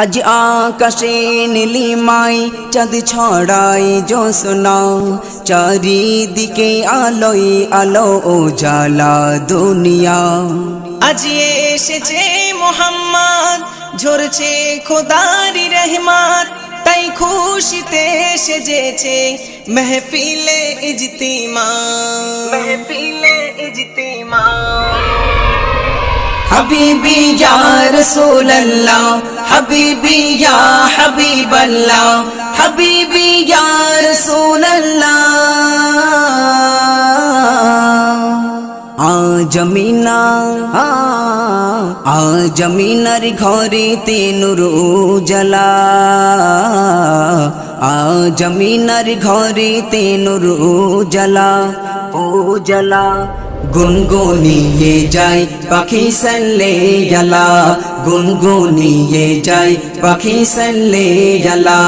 আজ আকাশে নীলিমাই চাঁদ ছড়ায় জ্যোৎস্না, চারিদিকে আলোয় আলো উজালা দুনিয়া। আজ এসেছে মুহাম্মদ, ঝরছে খোদারি রহমত, তাই খুশিতে সেজেছে মেহফিলে ইজতিমা, মেহফিলে ইজতিমা। হাবিবি ইয়া রাসূলুল্লাহ, হাবিবি ইয়া হাবিবাল্লাহ, হাবিবি ইয়া রাসূলুল্লাহ। আজ আমিনার ঘরেতে নূর উজালা, আজ আমিনার ঘরেতে নূর উজালা উজালা। গুনগুনিয়ে যায় পাখি সাল্লে আলা, গুনগুনিয়ে যায় পাখি সাল্লে আলা।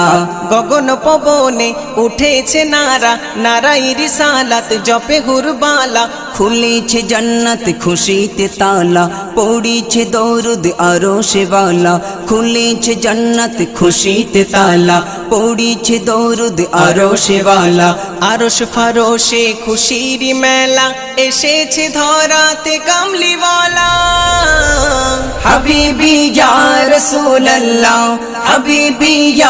গগন পবনে উঠেছে নারা, নারাই রিসালাত জপে হুরবালা। খুলেছে জান্নাত খুশিতে তালা, পড়িছে দরুদ আরশে ওয়ালা। খুলেছে জান্নাত খুশিতে তালা, পড়িছে দরুদ আরশে ওয়ালা। আরশ ফারশে খুশির মেলা, এসেছে ধরাতে কামলিওয়ালা। হাবিবি ইয়া রাসূলুল্লাহ, হাবিবি ইয়া